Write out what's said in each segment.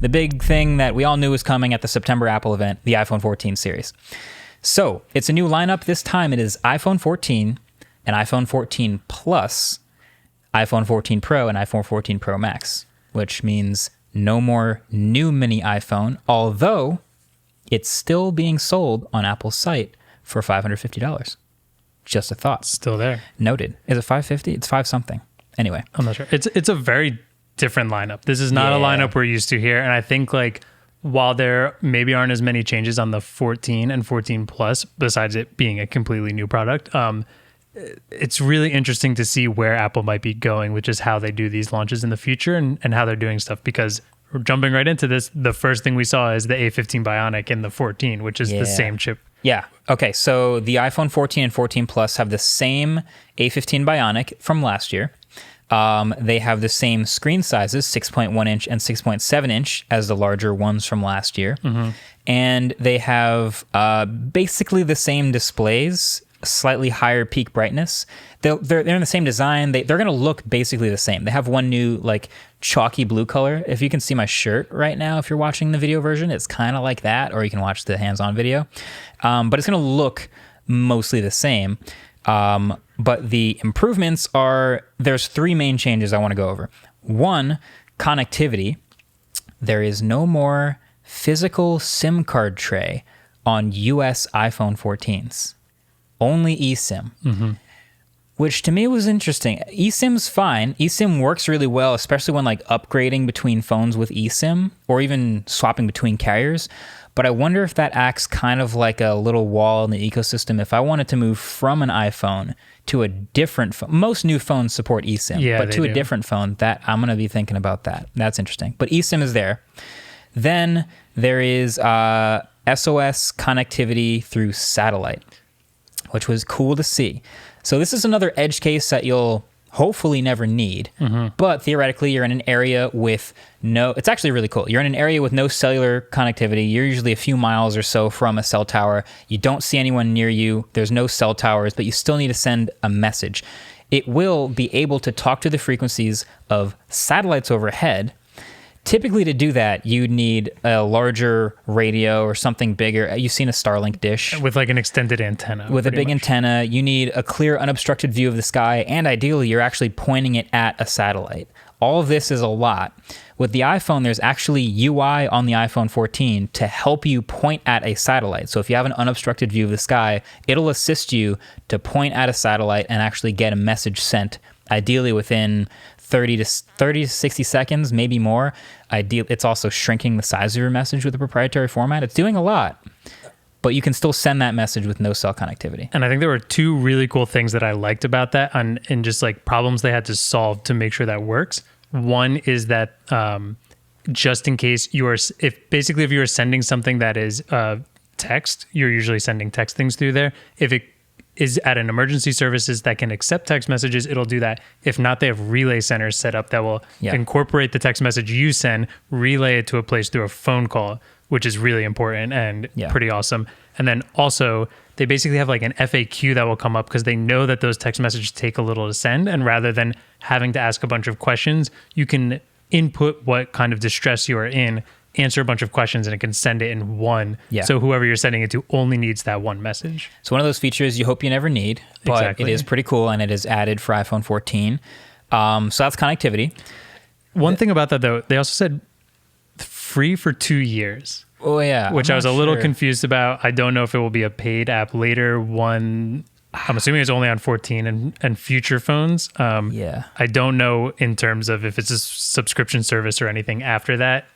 The big thing that we all knew was coming at the September Apple event, the iPhone 14 series. So it's a new lineup. This time it is iPhone 14 and iPhone 14 Plus, iPhone 14 Pro, and iPhone 14 Pro Max, which means no more new mini iPhone, although it's still being sold on Apple's site for $550. Just a thought. Still there. Noted. Is it $550? It's $5 something. Anyway. I'm not sure. It's a very different lineup. This is not a lineup we're used to here. And I think like while there maybe aren't as many changes on the 14 and 14 Plus, besides it being a completely new product, it's really interesting to see where Apple might be going, which is how they do these launches in the future and how they're doing stuff. Because jumping right into this, the first thing we saw is the A15 Bionic in the 14, which is the same chip. Yeah. Okay. So the iPhone 14 and 14 Plus have the same A15 Bionic from last year. They have the same screen sizes, 6.1 inch and 6.7 inch as the larger ones from last year. Mm-hmm. And they have basically the same displays, slightly higher peak brightness. They're in the same design. They're going to look basically the same. They have one new like chalky blue color. If you can see my shirt right now, if you're watching the video version, it's kind of like that, or you can watch the hands-on video. But it's going to look mostly the same. But the improvements are, there's three main changes I want to go over. One, connectivity. There is no more physical SIM card tray on US iPhone 14s. Only eSIM, which to me was interesting. eSIM's fine. eSIM works really well, especially when like upgrading between phones with eSIM or even swapping between carriers. But I wonder if that acts kind of like a little wall in the ecosystem. If I wanted to move from an iPhone to a different phone, most new phones support eSIM, but to a different phone, that I'm going to be thinking about that. That's interesting. But eSIM is there. Then there is SOS connectivity through satellite, which was cool to see. So this is another edge case that you'll hopefully never need, but theoretically you're in an area with it's actually really cool. You're in an area with no cellular connectivity. You're usually a few miles or so from a cell tower. You don't see anyone near you. There's no cell towers, but you still need to send a message. It will be able to talk to the frequencies of satellites overhead. Typically, to do that, you'd need a larger radio or something bigger. You've seen a Starlink dish. With like an extended antenna. With a big antenna. You need a clear, unobstructed view of the sky, and ideally, you're actually pointing it at a satellite. All of this is a lot. With the iPhone, there's actually UI on the iPhone 14 to help you point at a satellite. So if you have an unobstructed view of the sky, it'll assist you to point at a satellite and actually get a message sent, ideally within 30 to 60 seconds, maybe more. It's also shrinking the size of your message with a proprietary format. It's doing a lot, but you can still send that message with no cell connectivity. And I think there were two really cool things that I liked about that and just like problems they had to solve to make sure that works. One is that just in case if you are sending something that is text, you're usually sending text things through there. If it is at an emergency services that can accept text messages, it'll do that. If not, they have relay centers set up that will incorporate the text message you send, relay it to a place through a phone call, which is really important and pretty awesome. And then also, they basically have like an FAQ that will come up because they know that those text messages take a little to send. And rather than having to ask a bunch of questions, you can input what kind of distress you are in, answer a bunch of questions, and it can send it in one. So whoever you're sending it to only needs that one message. So one of those features you hope you never need, but it is pretty cool, and it is added for iPhone 14. So that's connectivity. One thing about that, though, they also said free for 2 years. Oh, yeah. Which I was a little confused about. I don't know if it will be a paid app later. I'm assuming it's only on 14 and future phones. I don't know in terms of if it's a subscription service or anything after that.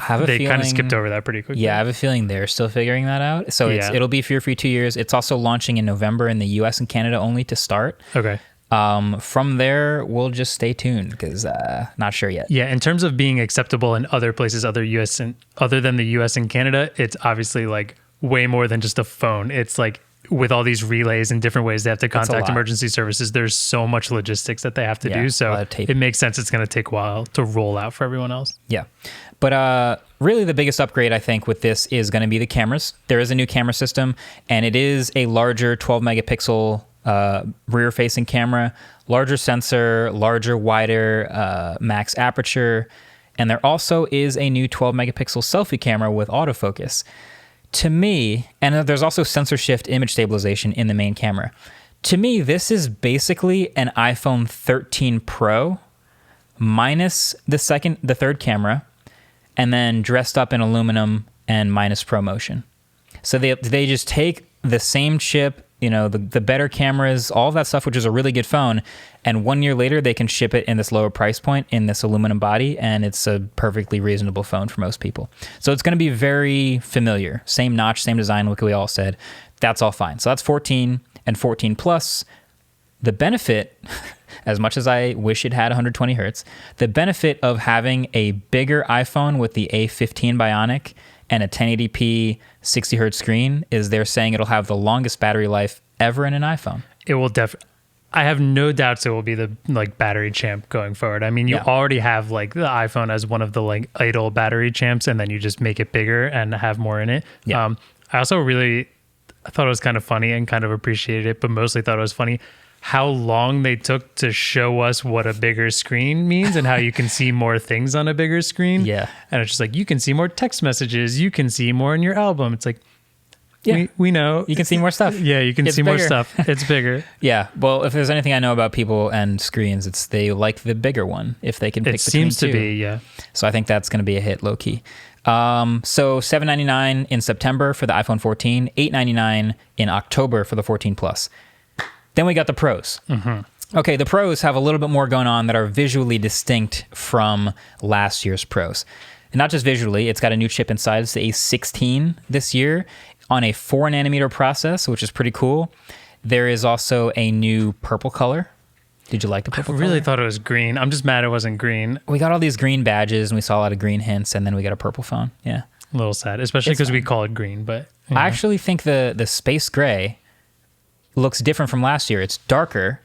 They kind of skipped over that pretty quickly. Yeah, I have a feeling they're still figuring that out. So it'll be for your free 2 years. It's also launching in November in the US and Canada only to start. Okay. From there, we'll just stay tuned because not sure yet. Yeah, in terms of being acceptable in other places, other than the US and Canada, it's obviously like way more than just a phone. It's like with all these relays and different ways they have to contact emergency services, there's so much logistics that they have to do. So it makes sense it's going to take a while to roll out for everyone else. Yeah. But really the biggest upgrade, I think, with this is going to be the cameras. There is a new camera system, and it is a larger 12 megapixel rear-facing camera, larger sensor, larger, wider max aperture, And there also is a new 12 megapixel selfie camera with autofocus. To me, and there's also sensor shift image stabilization in the main camera. To me, this is basically an iPhone 13 Pro minus the third camera, and then dressed up in aluminum and minus ProMotion. So they just take the same chip, the better cameras, all of that stuff, which is a really good phone, and 1 year later they can ship it in this lower price point in this aluminum body, and it's a perfectly reasonable phone for most people. So it's going to be very familiar. Same notch, same design, like we all said. That's all fine. So that's 14 and 14 Plus. The benefit, as much as I wish it had 120 hertz, the benefit of having a bigger iPhone with the A15 Bionic and a 1080p 60 hertz screen is they're saying it'll have the longest battery life ever in an iPhone. It will I have no doubts it will be the battery champ going forward. I mean, you already have the iPhone as one of the idle battery champs, and then you just make it bigger and have more in it. Yeah. I also I thought it was kind of funny and kind of appreciated it, but mostly thought it was funny how long they took to show us what a bigger screen means and how you can see more things on a bigger screen. Yeah. And it's just you can see more text messages. You can see more in your album. It's we know. You can see more stuff. Yeah, you can see more stuff. It's bigger. Yeah. Well, if there's anything I know about people and screens, it's they like the bigger one if they can pick between two. It seems to be, yeah. So I think that's going to be a hit low-key. So $799 in September for the iPhone 14, $899 in October for the 14 Plus. Then we got the Pros. Mm-hmm. Okay, the Pros have a little bit more going on that are visually distinct from last year's Pros. And not just visually, it's got a new chip inside. It's the A16 this year on a 4-nanometer process, which is pretty cool. There is also a new purple color. Did you like the purple color? I really thought it was green. I'm just mad it wasn't green. We got all these green badges, and we saw a lot of green hints, and then we got a purple phone. Yeah. A little sad, especially because we call it green. But I actually think the space gray looks different from last year. It's darker.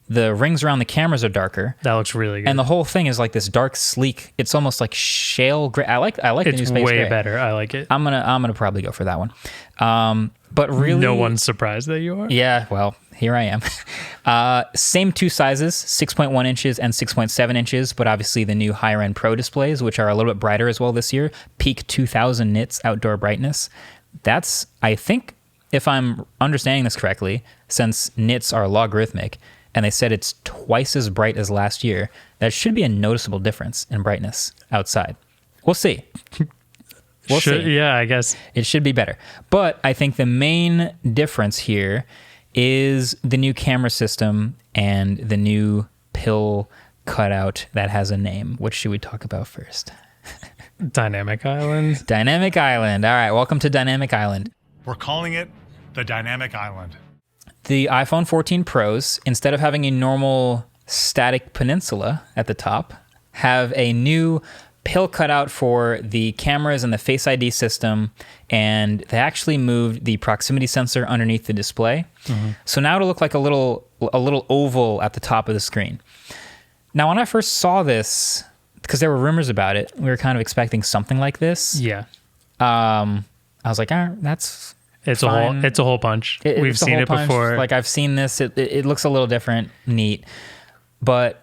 The rings around the cameras are darker. That looks really good. And the whole thing is this dark, sleek. It's almost like shale gray. I like the new space gray. It's way better. I like it. I'm gonna probably go for that one. But really, no one's surprised that you are. Yeah. Well, here I am. Same two sizes, 6.1 inches and 6.7 inches, but obviously the new higher end Pro displays, which are a little bit brighter as well this year. Peak 2000 nits outdoor brightness. That's, I think, if I'm understanding this correctly, since nits are logarithmic, and they said it's twice as bright as last year, that should be a noticeable difference in brightness outside. We'll see. We'll see. Yeah, I guess. It should be better. But I think the main difference here is the new camera system and the new pill cutout that has a name. What should we talk about first? Dynamic Island. Dynamic Island. All right, welcome to Dynamic Island. We're calling it the Dynamic Island. The iPhone 14 Pros, instead of having a normal static peninsula at the top, have a new pill cutout for the cameras and the Face ID system, and they actually moved the proximity sensor underneath the display. Mm-hmm. So now it'll look like a little oval at the top of the screen. Now, when I first saw this, because there were rumors about it, we were kind of expecting something like this. Yeah. I was like, that's fine. It's a whole punch. We've seen it before. I've seen this. It looks a little different, neat, but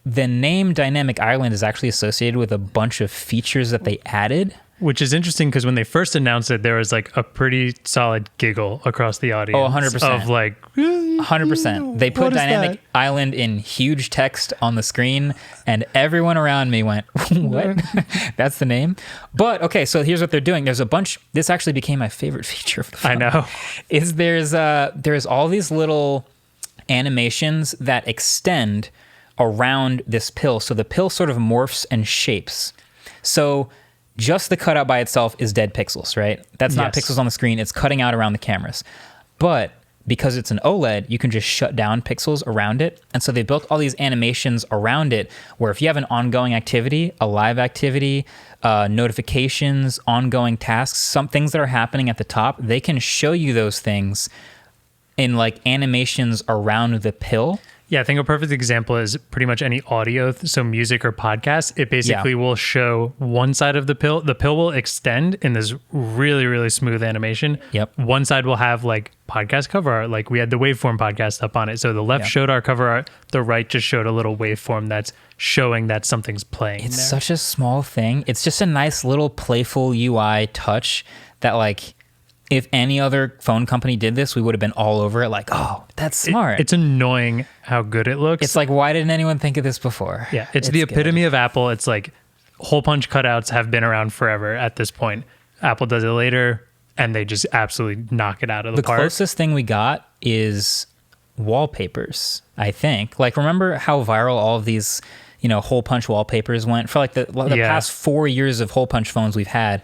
the name Dynamic Island is actually associated with a bunch of features that they added. Which is interesting because when they first announced it, there was a pretty solid giggle across the audience. Oh, 100%. Of 100%. They put Dynamic Island in huge text on the screen, and everyone around me went, what? That's the name? But, okay, so here's what they're doing. There's a bunch. This actually became my favorite feature of the phone. I know. There's all these little animations that extend around this pill. So the pill sort of morphs and shapes. So just the cutout by itself is dead pixels, right? That's not pixels on the screen. It's cutting out around the cameras. But because it's an OLED, you can just shut down pixels around it. And so they built all these animations around it where if you have an ongoing activity, a live activity, notifications, ongoing tasks, some things that are happening at the top, they can show you those things in animations around the pill. Yeah, I think a perfect example is pretty much any audio, so music or podcast. It basically will show one side of the pill. The pill will extend in this really, really smooth animation. Yep. One side will have podcast cover art. Like we had the Waveform podcast up on it. So the left showed our cover art, the right just showed a little waveform that's showing that something's playing. It's there. such a small thing. It's just a nice little playful UI touch that, like, if any other phone company did this, we would have been all over it. Like, oh, that's smart. It's annoying how good it looks. It's like, why didn't anyone think of this before? Yeah, it's the epitome of Apple. It's like hole punch cutouts have been around forever at this point. Apple does it later, and they just absolutely knock it out of the park. The closest thing we got is wallpapers, I think. Like, remember how viral all of these, hole punch wallpapers went? For like the past 4 years of hole punch phones we've had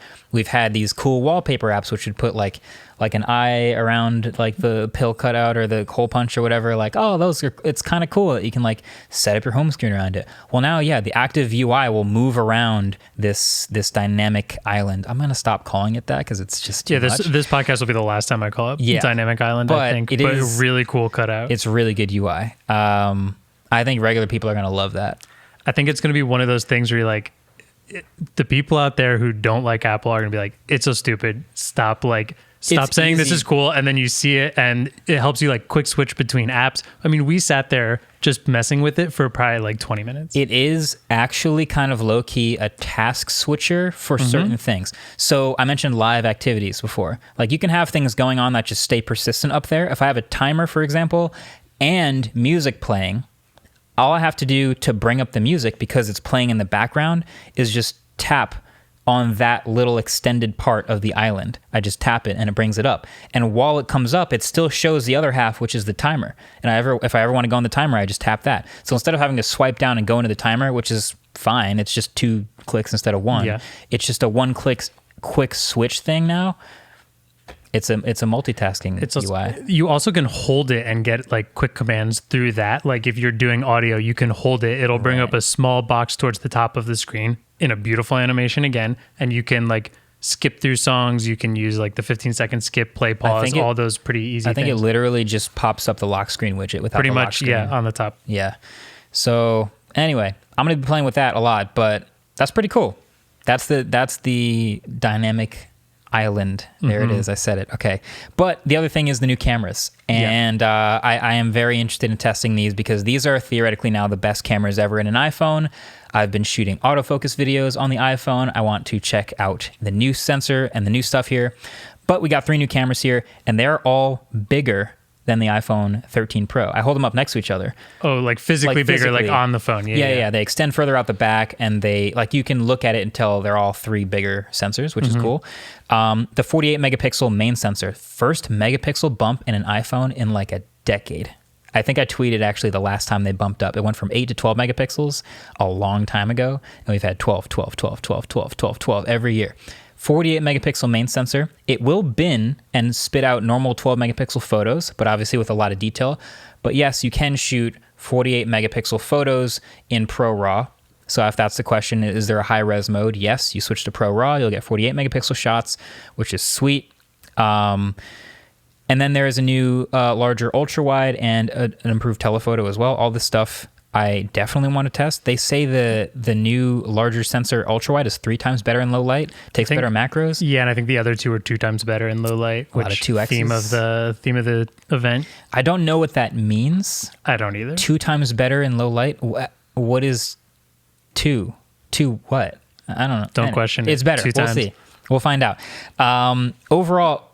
these cool wallpaper apps which would put like an eye around like the pill cutout or the hole punch or whatever. Like, oh, it's kind of cool that you can like set up your home screen around it. Well, now, the active UI will move around this dynamic island. I'm gonna stop calling it that because it's just too much. This podcast will be the last time I call it dynamic island. But I think it is a really cool cutout. It's really good UI. I think regular people are gonna love that. I think it's going to be one of those things where you're like, the people out there who don't like Apple are going to be like, it's so stupid. Stop saying this is cool. And then you see it and it helps you like quick switch between apps. I mean, we sat there just messing with it for probably like 20 minutes. It is actually kind of low key a task switcher for certain things. So I mentioned live activities before. Like, you can have things going on that just stay persistent up there. If I have a timer, for example, and music playing, all I have to do to bring up the music, because it's playing in the background, is just tap on that little extended part of the island. I just tap it and it brings it up. And while it comes up, it still shows the other half, which is the timer. And if I ever want to go on the timer, I just tap that. So instead of having to swipe down and go into the timer, which is fine, it's just 2 clicks instead of 1. Yeah. It's just a 1-click quick switch thing now. It's a multitasking UI. You also can hold it and get like quick commands through that. Like if you're doing audio, you can hold it. It'll bring up a small box towards the top of the screen in a beautiful animation again. And you can like skip through songs. You can use like the 15-second skip, play, pause, all those pretty easy things. I think it literally just pops up the lock screen widget without the lock screen. Pretty much, on the top. Yeah. So anyway, I'm going to be playing with that a lot, but that's pretty cool. That's the dynamic island. There it is. I said it. Okay. But the other thing is the new cameras. And I am very interested in testing these because these are theoretically now the best cameras ever in an iPhone. I've been shooting autofocus videos on the iPhone. I want to check out the new sensor and the new stuff here. But we got 3 new cameras here, and they're all bigger than the iPhone 13 Pro. I hold them up next to each other. Oh, like physically bigger, like on the phone. Yeah. They extend further out the back, and they like you can look at it and tell they're all 3 bigger sensors, which is cool. The 48 megapixel main sensor, first megapixel bump in an iPhone in like a decade. I think I tweeted actually the last time they bumped up. It went from 8 to 12 megapixels a long time ago, and we've had 12 every year. 48 megapixel main sensor. It will bin and spit out normal 12 megapixel photos, but obviously with a lot of detail. But yes, you can shoot 48 megapixel photos in Pro RAW. So if that's the question, is there a high res mode? Yes, you switch to Pro RAW, you'll get 48 megapixel shots, which is sweet. And then there is a new larger ultra wide and an improved telephoto as well. All this stuff I definitely want to test. They say the new larger sensor ultra wide is 3 times better in low light, takes better macros. Yeah, and I think the other 2 are 2 times better in low light. A lot of 2Xs. Theme of the event. I don't know what that means. I don't either. 2 times better in low light. What is 2? 2 what? I don't know. Don't question it. It's better. We'll see. We'll find out. Overall,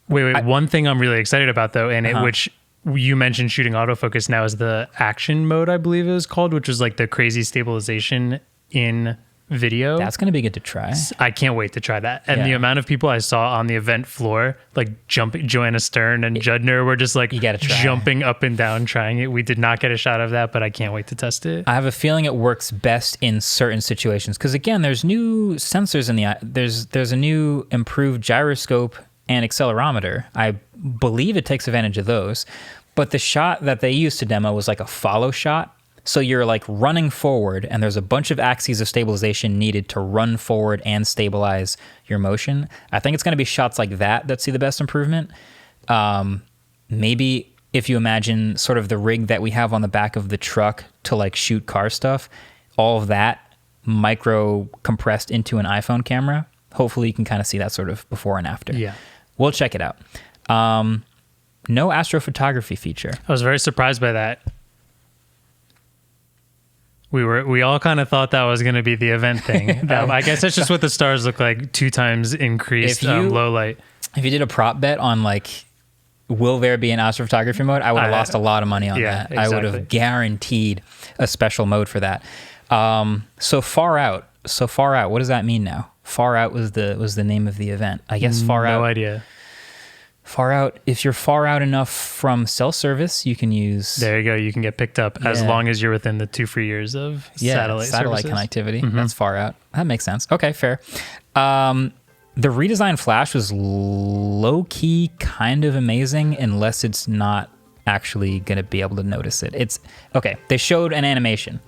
wait. One thing I'm really excited about though, and which you mentioned shooting autofocus now is the action mode, I believe it was called, which was like the crazy stabilization in video. That's going to be good to try. I can't wait to try that. And the amount of people I saw on the event floor, like jumping, Joanna Stern and Judner were just like jumping up and down trying it. We did not get a shot of that, but I can't wait to test it. I have a feeling it works best in certain situations because again, there's new sensors in the there's a new improved gyroscope and accelerometer. I believe it takes advantage of those, but the shot that they used to demo was like a follow shot. So you're like running forward and there's a bunch of axes of stabilization needed to run forward and stabilize your motion. I think it's going to be shots like that see the best improvement. Maybe if you imagine sort of the rig that we have on the back of the truck to like shoot car stuff, all of that micro compressed into an iPhone camera. Hopefully you can kind of see that sort of before and after. Yeah. We'll check it out. no astrophotography feature. I was very surprised by that. We all kind of thought that was going to be the event thing. I guess that's just what the stars look like, 2 times increased low light. If you did a prop bet on like, will there be an astrophotography mode? I would have lost a lot of money on that. Exactly. I would have guaranteed a special mode for that. So far out. What does that mean now? Far out was the name of the event. I guess far out. No idea. Far out. If you're far out enough from cell service, you can use. There you go. You can get picked up as long as you're within the 2 free years of satellite services. Connectivity. That's far out. That makes sense. Okay, fair. The redesigned flash was low key kind of amazing, unless it's not actually going to be able to notice it. It's okay. They showed an animation,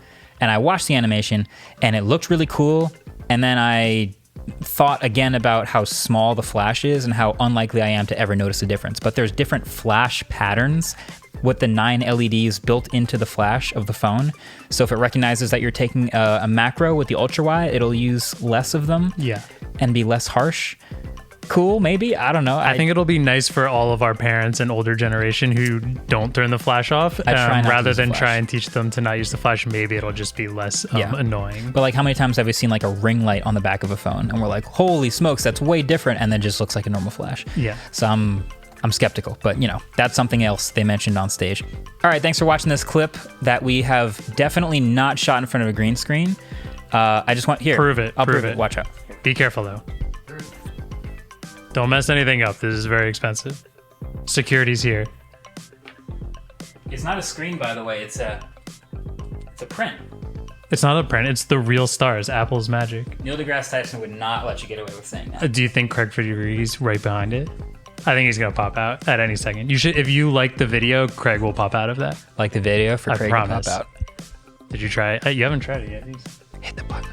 and I watched the animation, and it looked really cool. And then I thought again about how small the flash is and how unlikely I am to ever notice a difference. But there's different flash patterns with the 9 LEDs built into the flash of the phone. So if it recognizes that you're taking a macro with the ultra wide, it'll use less of them and be less harsh. Cool, maybe. I don't know. I think it'll be nice for all of our parents and older generation who don't turn the flash off. Rather than try and teach them to not use the flash, maybe it'll just be less annoying. But like, how many times have we seen like a ring light on the back of a phone and we're like, holy smokes, that's way different, and then just looks like a normal flash. Yeah. So I'm skeptical, but that's something else they mentioned on stage. All right, thanks for watching this clip that we have definitely not shot in front of a green screen. I just want here. Prove it. I'll prove it. Watch out. Be careful though. Don't mess anything up. This is very expensive. Security's here. It's not a screen, by the way. It's a print. It's not a print. It's the real stars. Apple's magic. Neil deGrasse Tyson would not let you get away with saying that. Do you think Craig Federighi's right behind it? I think he's gonna pop out at any second. You should, if you like the video, Craig will pop out of that. Like the video for Craig to pop out. Did you try it? You haven't tried it yet. Hit the button.